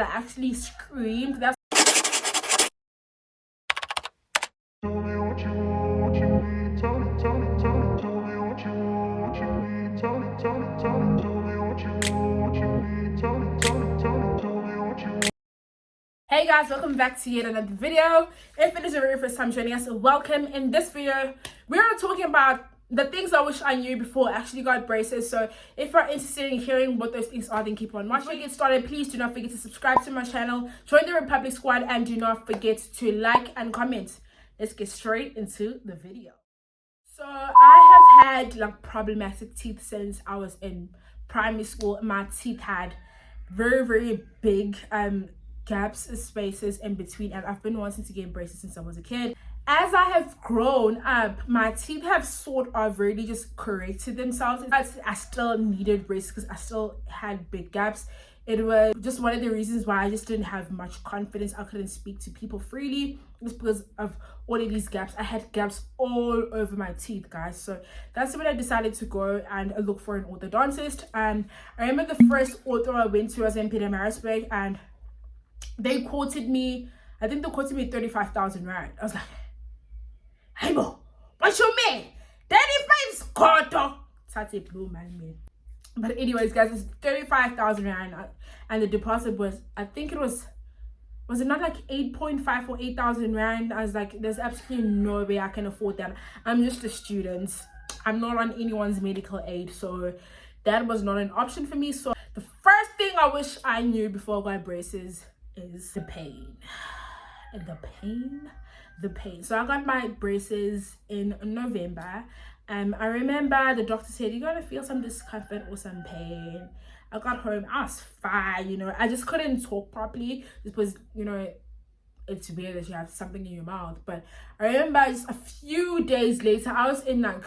I actually screamed. That's Hey guys, welcome back to yet another video. If it is your very first time joining us, welcome. In this video, we are talking about the things I wish I knew before I actually got braces. So if you're interested in hearing what those things are, then keep on watching. Before we get started, please do not forget to subscribe to my channel, join the Republik Squad, and do not forget to like and comment. Let's get straight into the video. So I have had like problematic teeth since I was in primary school. My teeth had very big gaps, spaces in between, and I've been wanting to get braces since I was a kid. As I have grown up, my teeth have sort of really just corrected themselves. I still needed braces because I still had big gaps. It was just one of the reasons why I just didn't have much confidence. I couldn't speak to people freely just because of all of these gaps. I had gaps all over my teeth, guys. So that's when I decided to go and look for an orthodontist. And I remember the first ortho I went to was in Pietermaritzburg, and they quoted me, I think they quoted me 35,000 rand. I was like, hey bo, what you mean? 35 quarter. That's a blue man. But anyways, guys, it's 35,000 rand, and the deposit was, I think it was it not like 8.5 or 8,000 rand? I was like, there's absolutely no way I can afford that. I'm just a student. I'm not on anyone's medical aid, so that was not an option for me. So the first thing I wish I knew before I got braces is the pain. The pain. So I got my braces in November. I remember the doctor said, you're gonna feel some discomfort or some pain. I got home, I was fine, you know. I just couldn't talk properly. It was, you know, it's weird that you have something in your mouth. But I remember just a few days later, I was in like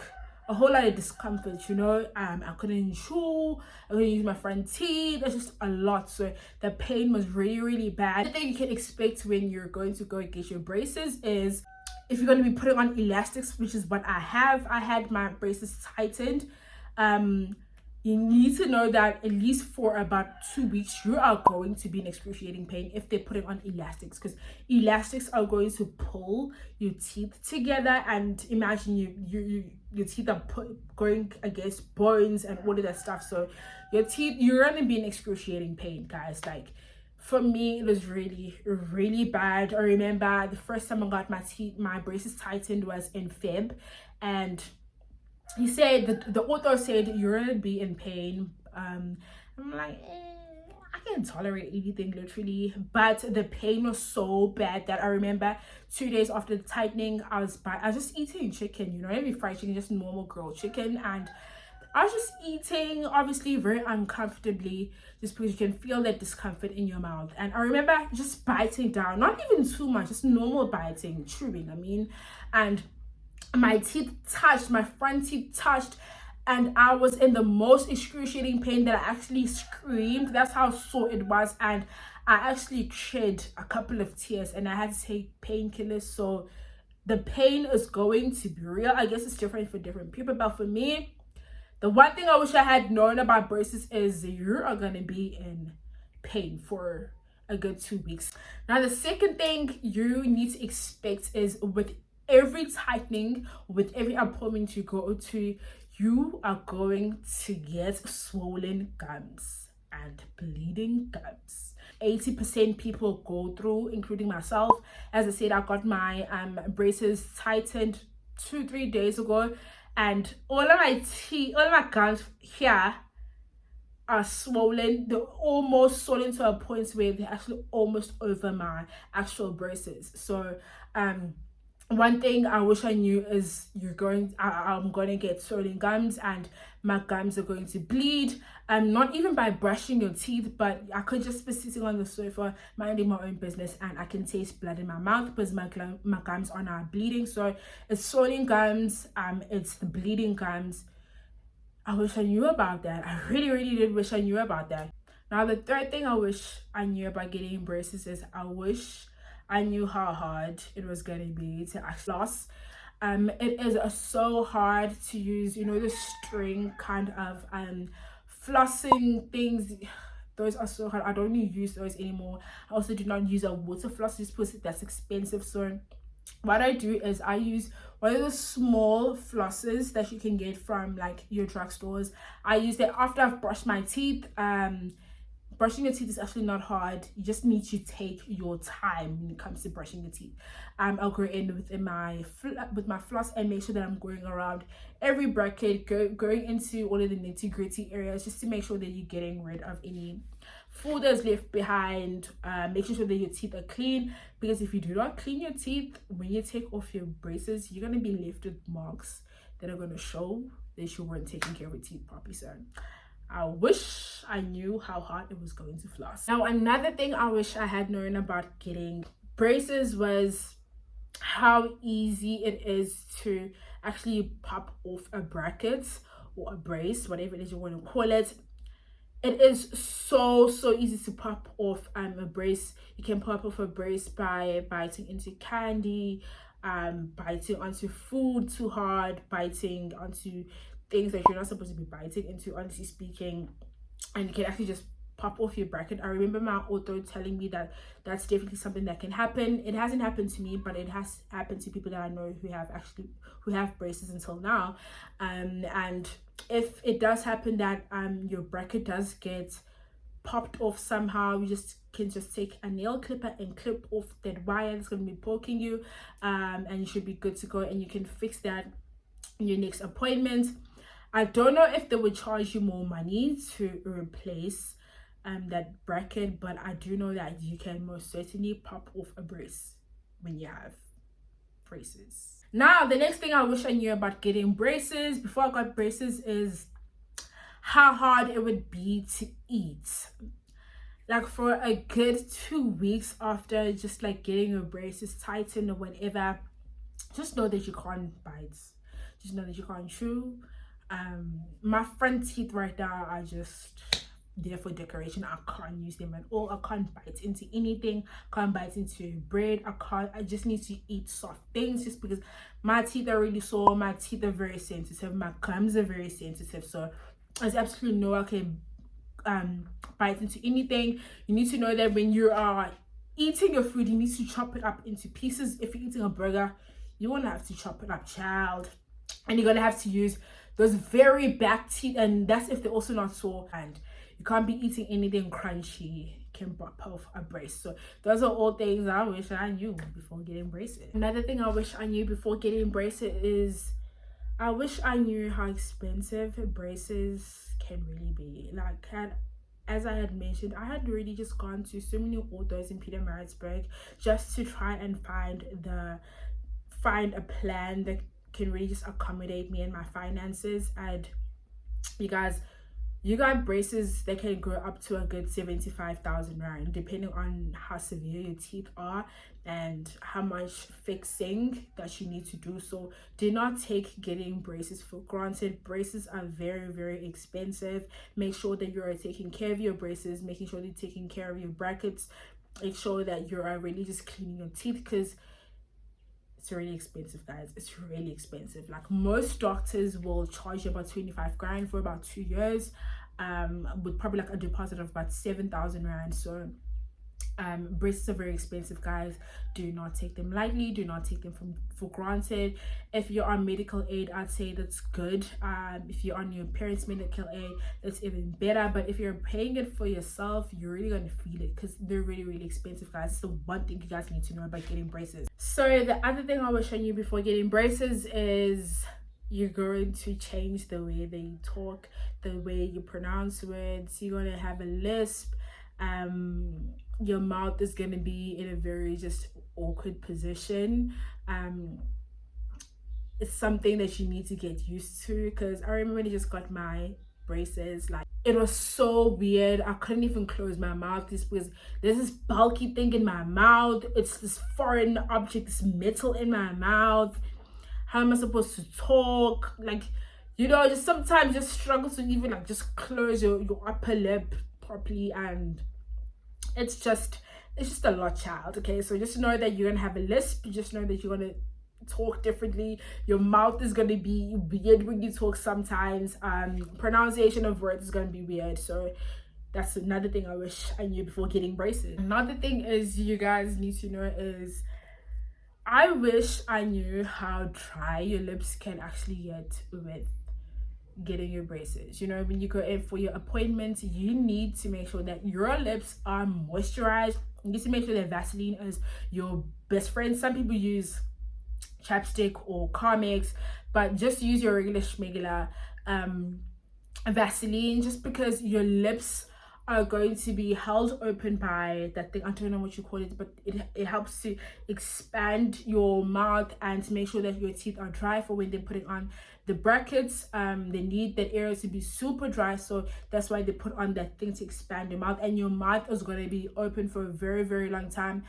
a whole lot of discomfort, you know. I couldn't chew, I couldn't use my front teeth. There's just a lot. So the pain was really bad. The thing you can expect when you're going to go get your braces is if you're going to be putting on elastics, which is what I had my braces tightened. You need to know that at least for about 2 weeks you are going to be in excruciating pain if they're putting on elastics, because elastics are going to pull your teeth together, and imagine your teeth are going against bones and all of that stuff. So your teeth, you're going to be in excruciating pain, guys. Like, for me, it was really bad. I remember the first time I got my braces tightened was in Feb, and he said that the ortho said you're gonna be in pain. I'm like, I can tolerate anything literally, but the pain was so bad that I remember 2 days after the tightening, I was just eating chicken, you know, every fried chicken, just normal grilled chicken, and I was just eating, obviously very uncomfortably, just because you can feel that discomfort in your mouth. And I remember just biting down, not even too much, just normal biting, chewing, I mean, and my teeth touched, my front teeth touched, and I was in the most excruciating pain that I actually screamed. That's how sore it was, and I actually shed a couple of tears, and I had to take painkillers. So the pain is going to be real. I guess it's different for different people, but for me, the one thing I wish I had known about braces is you are going to be in pain for a good 2 weeks. Now, the second thing you need to expect is with every tightening, with every appointment you go to, you are going to get swollen gums and bleeding gums. 80% people go through, including myself. As I said, I got my braces tightened 2-3 days ago, and all of my gums here are swollen. They're almost swollen to a point where they're actually almost over my actual braces. So one thing I wish I knew is I'm going to get swollen gums, and my gums are going to bleed. Not even by brushing your teeth, but I could just be sitting on the sofa minding my own business and I can taste blood in my mouth because my gums are now bleeding. So it's swollen gums, it's the bleeding gums. I wish I knew about that. I really did wish I knew about that. Now, the third thing I wish I knew about getting braces is I wish I knew how hard it was going to be to actually floss. It is so hard to use, you know, the string kind of flossing things, those are so hard. I don't use those anymore. I also do not use a water floss just because that's expensive. So what I do is I use one of the small flosses that you can get from like your drugstores. I use that after I've brushed my teeth. Brushing your teeth is actually not hard. You just need to take your time when it comes to brushing your teeth. I'll go in with my floss and make sure that I'm going around every bracket, going into all of the nitty-gritty areas, just to make sure that you're getting rid of any food that's left behind, making sure that your teeth are clean, because if you do not clean your teeth when you take off your braces, you're going to be left with marks that are going to show that you weren't taking care of your teeth properly. So I wish I knew how hard it was going to floss. Now, another thing I wish I had known about getting braces was how easy it is to actually pop off a bracket or a brace, whatever it is you want to call it. It is so easy to pop off a brace. You can pop off a brace by biting into candy, biting onto food too hard, biting onto things that you're not supposed to be biting into, honestly speaking, and you can actually just pop off your bracket. I remember my ortho telling me that that's definitely something that can happen. It hasn't happened to me, but it has happened to people that I know who have braces until now. And if it does happen that your bracket does get popped off somehow, you can just take a nail clipper and clip off that wire that's going to be poking you, and you should be good to go, and you can fix that in your next appointment. I don't know if they would charge you more money to replace that bracket, but I do know that you can most certainly pop off a brace when you have braces. Now, the next thing I wish I knew about getting braces before I got braces is how hard it would be to eat. Like for a good 2 weeks after just like getting your braces tightened or whatever, just know that you can't bite. Just know that you can't chew. My front teeth right now are just there for decoration. I can't use them at all. I can't bite into anything, can't bite into bread. I just need to eat soft things just because my teeth are really sore. My teeth are very sensitive, my gums are very sensitive, so there's absolutely no way I can bite into anything. You need to know that when you are eating your food, you need to chop it up into pieces. If you're eating a burger, you won't have to chop it up, child, and you're gonna have to use those very back teeth, and that's if they're also not sore. And you can't be eating anything crunchy, can pop off a brace. So those are all things I wish I knew before getting braces. Another thing I wish I knew before getting braces is I wish I knew how expensive braces can really be. Like, as I had mentioned, I had really just gone to so many orthos in Pietermaritzburg just to try and find a plan that can really just accommodate me and my finances. And you got braces that can go up to a good 75,000 rand, depending on how severe your teeth are and how much fixing that you need to do. So do not take getting braces for granted. Braces are very expensive. Make sure that you are taking care of your braces, making sure that you're taking care of your brackets. Make sure that you are really just cleaning your teeth, because it's really expensive, guys. It's really expensive. Like, most doctors will charge you about 25 grand for about 2 years, with probably like a deposit of about 7,000 rand. So braces are very expensive, guys. Do not take them lightly. Do not take them for granted. If you're on medical aid, I'd say that's good. If you're on your parents' medical aid, that's even better. But if you're paying it for yourself, you're really going to feel it, because they're really expensive, guys. It's the one thing you guys need to know about getting braces. So the other thing I wish I knew before getting braces is you're going to change the way that you talk, the way you pronounce words. You're going to have a lisp. Your mouth is going to be in a very just awkward position. It's something that you need to get used to, because I remember when I just got my braces, like, it was so weird. I couldn't even close my mouth just because there's this bulky thing in my mouth. It's this foreign object, this metal in my mouth. How am I supposed to talk? Like, you know, just sometimes just struggle to even like just close your upper lip properly, and it's just a lot, child. Okay, so just know that you're gonna have a lisp. Just know that you're gonna talk differently. Your mouth is gonna be weird when you talk sometimes. Pronunciation of words is gonna be weird. So That's another thing I wish I knew before getting braces. Another thing is you guys need to know is I wish I knew how dry your lips can actually get with getting your braces. You know, when you go in for your appointment, you need to make sure that your lips are moisturized. You need to make sure that Vaseline is your best friend. Some people use chapstick or Carmex, but just use your regular schmegular Vaseline, just because your lips are going to be held open by that thing. I don't know what you call it, but it helps to expand your mouth and to make sure that your teeth are dry for when they're putting on the brackets. They need that area to be super dry, so that's why they put on that thing to expand your mouth, and your mouth is going to be open for a very, very long time.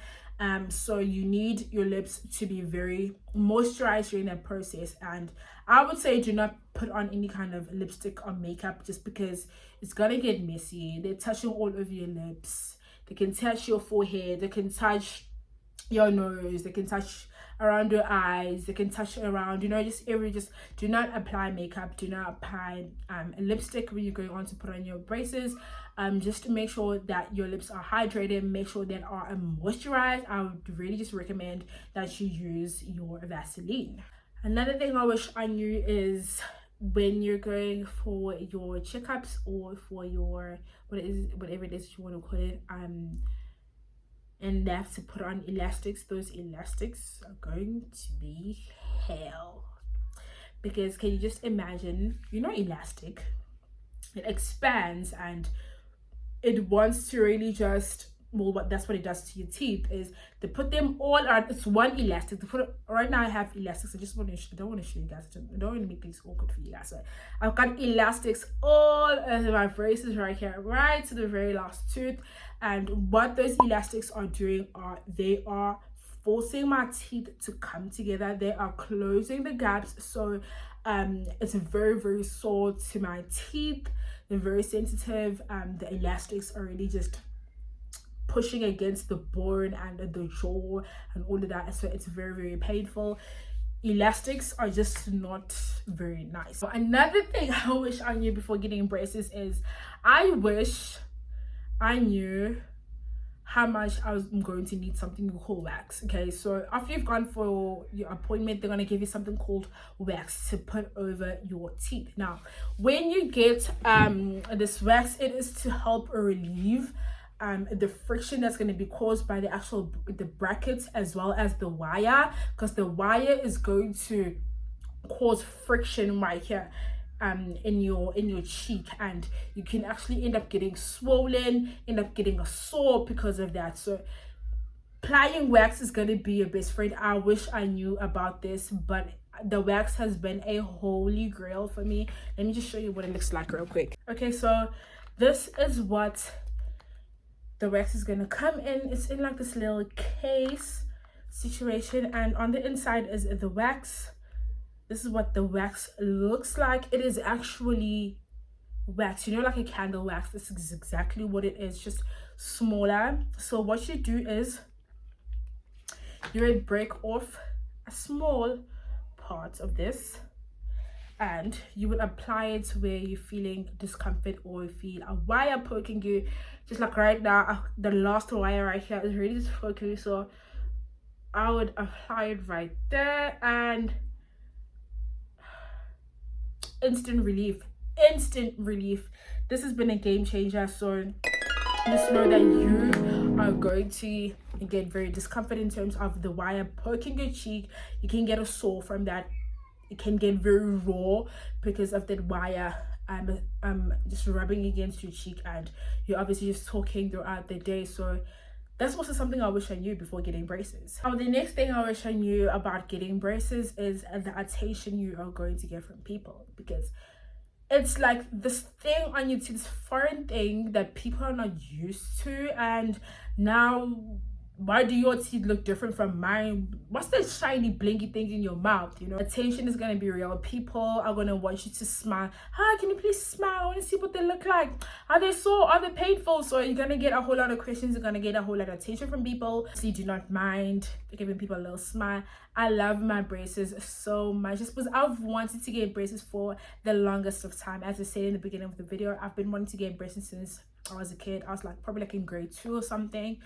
So you need your lips to be very moisturized during that process. And I would say do not put on any kind of lipstick or makeup, just because it's gonna get messy. They're touching all over your lips. They can touch your forehead. They can touch your nose. They can touch around your eyes. They can touch around, you know, just do not apply makeup. Do not apply lipstick when you're going on to put on your braces. Just to make sure that your lips are hydrated, make sure they are moisturized. I would really just recommend that you use your Vaseline. Another thing I wish I knew is when you're going for your checkups or for your whatever it is you want to call it, and they have to put on elastics, those elastics are going to be hell. Because can you just imagine, you know, elastic, it expands and it wants to really just, well, that's what it does to your teeth, is they put them all on, it's one elastic. They put it, right now I have elastics. I don't want to show you guys. I don't want to make things awkward for you guys. So I've got elastics all over my braces right here, right to the very last tooth. And what those elastics are doing are they are forcing my teeth to come together. They are closing the gaps. So it's very, very sore to my teeth. They're very sensitive. The elastics are really just pushing against the bone and the jaw and all of that, so it's very, very painful. Elastics are just not very nice. So another thing I wish I knew before getting braces is I wish I knew how much I'm going to need something called wax. Okay, so after you've gone for your appointment, they're going to give you something called wax to put over your teeth. Now when you get this wax, it is to help relieve the friction that's going to be caused by the brackets as well as the wire, because the wire is going to cause friction right here in your cheek, and you can actually end up getting swollen, end up getting a sore because of that. So applying wax is going to be your best friend. I wish I knew about this, but the wax has been a holy grail for me. Let me just show you what it looks like real quick. Okay, so this is what the wax is going to come in. It's in like this little case situation, and on the inside is the wax. This is what the wax looks like. It is actually wax, you know, like a candle wax. This is exactly what it is, just smaller. So what you do is you would break off a small part of this, and you would apply it where you're feeling discomfort or you feel a wire poking you. Just like right now, the last wire right here is really just poking you, so I would apply it right there, and instant relief. This has been a game changer. So just know that you are going to get very discomfort in terms of the wire poking your cheek. You can get a sore from that. It can get very raw because of that wire just rubbing against your cheek, and you're obviously just talking throughout the day. So that's also something I wish I knew before getting braces. Now, the next thing I wish I knew about getting braces is the attention you are going to get from people, because it's like this thing on your teeth, this foreign thing that people are not used to. And now, why do your teeth look different from mine? What's the shiny blinky thing in your mouth? You know, attention is going to be real. People are going to want you to smile. Hi, can you please smile? I want to see what they look like. Are they sore? Are they painful? So you're going to get a whole lot of questions. You're going to get a whole lot of attention from people. So you do not mind giving people a little smile. I love my braces so much, just because I've wanted to get braces for the longest of time. As I said in the beginning of the video, I've been wanting to get braces since I was a kid. I was like probably like in grade 2 or something.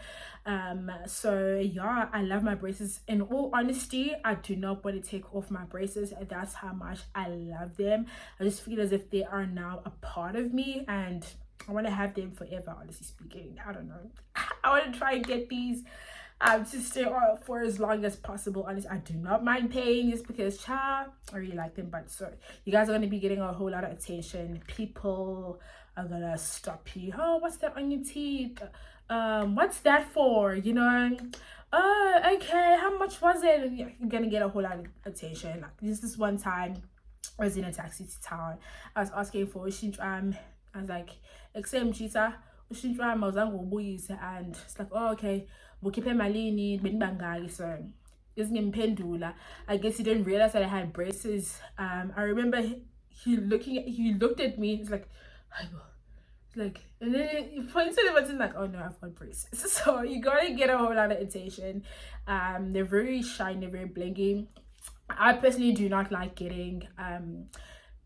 So yeah, I love my braces. In all honesty, I do not want to take off my braces. That's how much I love them. I just feel as if they are now a part of me, and I want to have them forever, honestly speaking. I don't know. I want to try and get these to stay on for as long as possible. Honestly, I do not mind paying just because I really like them. But so you guys are going to be getting a whole lot of attention. People are gonna stop you. Oh, what's that on your teeth? What's that for? You know, oh, okay, how much was it? And you're gonna get a whole lot of attention. Like this one time I was in a taxi to town. I was asking for I was like, exam cheetah, and it's like, oh, okay, we'll keep him malini, so I guess he didn't realize that I had braces. I remember he looked at me, he's like, and then he pointed at it and like, oh no, I've got braces. So you gotta get a whole lot of attention. They're very shiny, very blingy. I personally do not like getting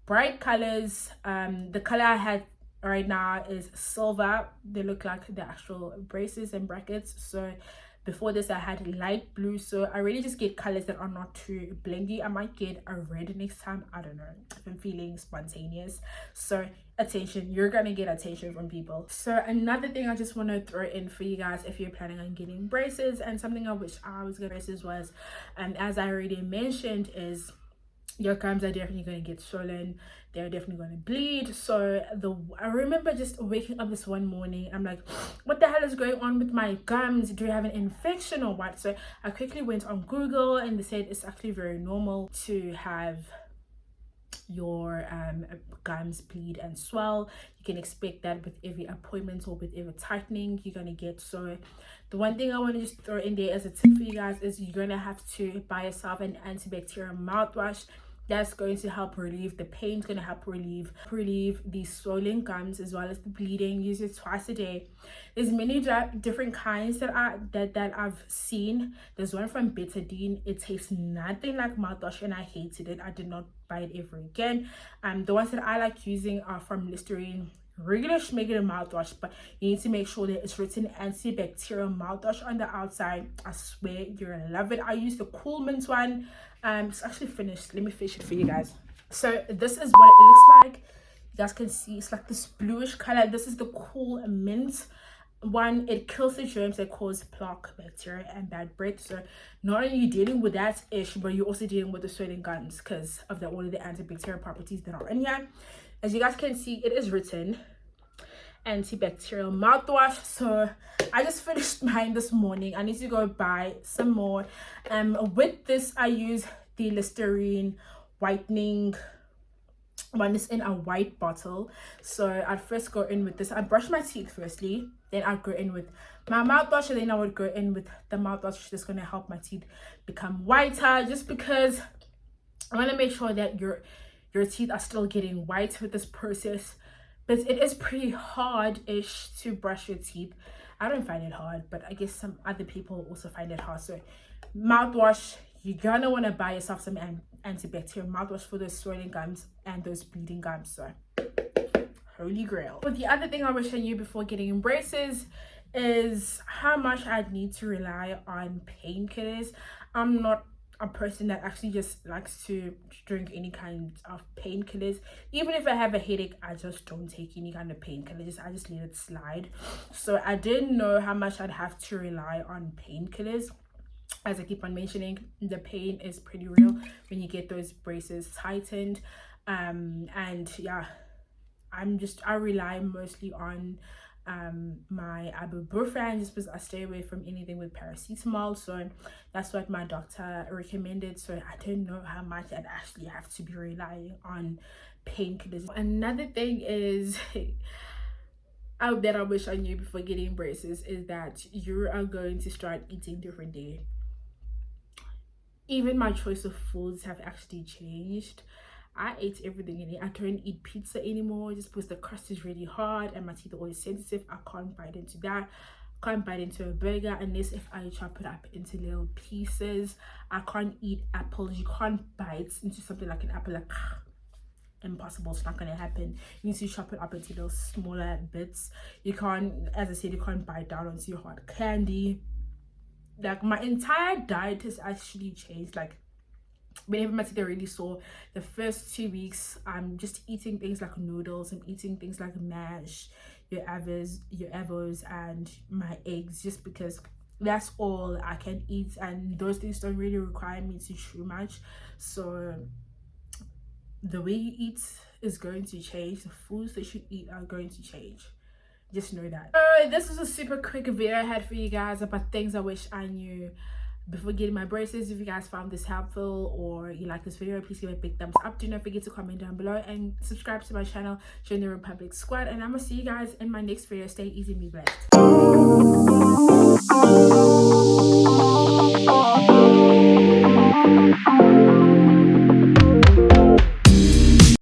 bright colors. The color I had right now is silver. They look like the actual braces and brackets. So before this I had light blue, so I really just get colors that are not too blingy. I might get a red next time, I don't know, if I'm feeling spontaneous. So attention, you're gonna get attention from people. So another thing I just want to throw in for you guys, if you're planning on getting braces, and something I wish I was getting braces was, as I already mentioned, is your gums are definitely going to get swollen. They're definitely going to bleed. So I remember just waking up this one morning, I'm like, what the hell is going on with my gums? Do I have an infection or what? So I quickly went on Google, and they said it's actually very normal to have your gums bleed and swell. You can expect that with every appointment or with every tightening you're gonna get. So the one thing I want to just throw in there as a tip for you guys is you're gonna have to buy yourself an antibacterial mouthwash. That's going to help relieve the pain. It's going to help relieve these swollen gums as well as the bleeding. Use it twice a day. There's many different kinds that I've seen. There's one from Betadine. It tastes nothing like mouthwash and I hated it. I did not buy it ever again. The ones that I like using are from Listerine. Regular schmegular mouthwash, but you need to make sure that it's written antibacterial mouthwash on the outside. I swear you're gonna love it. I use the Cool Mint one. It's actually finished. Let me finish it for you guys. So this is what it looks like. You guys can see it's like this bluish color. This is the Cool Mint one. It kills the germs that cause plaque, bacteria, and bad breath. So not only are you dealing with that issue, but you're also dealing with the swelling gums because of all of the antibacterial properties that are in here. As you guys can see, it is written antibacterial mouthwash. So I just finished mine this morning. I need to go buy some more. With this I use the Listerine whitening one. Is in a white bottle. So I'd first go in with this. I brush my teeth firstly, then I'd go in with my mouthwash, and then I would go in with the mouthwash that's going to help my teeth become whiter, just because I want to make sure that your teeth are still getting white with this process. But it is pretty hard-ish to brush your teeth. I don't find it hard, but I guess some other people also find it hard. So mouthwash, you're gonna want to buy yourself some antibacterial mouthwash for those swelling gums and those bleeding gums. So holy grail. But the other thing I wish I knew before getting braces is how much I'd need to rely on painkillers. I'm not a person that actually just likes to drink any kind of painkillers. Even if I have a headache, I just don't take any kind of painkillers. I just let it slide. So I didn't know how much I'd have to rely on painkillers. As I keep on mentioning, the pain is pretty real when you get those braces tightened. And yeah, I rely mostly on my ibuprofen, just because I stay away from anything with paracetamol. So that's what my doctor recommended. So I don't know how much I'd actually have to be relying on painkillers. Another thing is that I wish I knew before getting braces is that you are going to start eating differently. Even my choice of foods have actually changed. I ate everything in it. I don't eat pizza anymore just because the crust is really hard and my teeth are always sensitive. I can't bite into that. Can't bite into a burger unless if I chop it up into little pieces. I can't eat apples. You can't bite into something like an apple, like impossible. It's not going to happen. You need to chop it up into those smaller bits. You can't, as I said, you can't bite down onto your hard candy. Like, my entire diet has actually changed. Like, whenever my teeth already sore, the first 2 weeks I'm just eating things like noodles. I'm eating things like mash, your avos and my eggs, just because that's all I can eat, and those things don't really require me to chew much. So the way you eat is going to change. The foods that you eat are going to change. Just know that. So this was a super quick video I had for you guys about things I wish I knew before getting my braces. If you guys found this helpful or you like this video, please give it a big thumbs up. Do not forget to comment down below and subscribe to my channel. Join the Republik Squad, and I'm gonna see you guys in my next video. Stay easy and be blessed.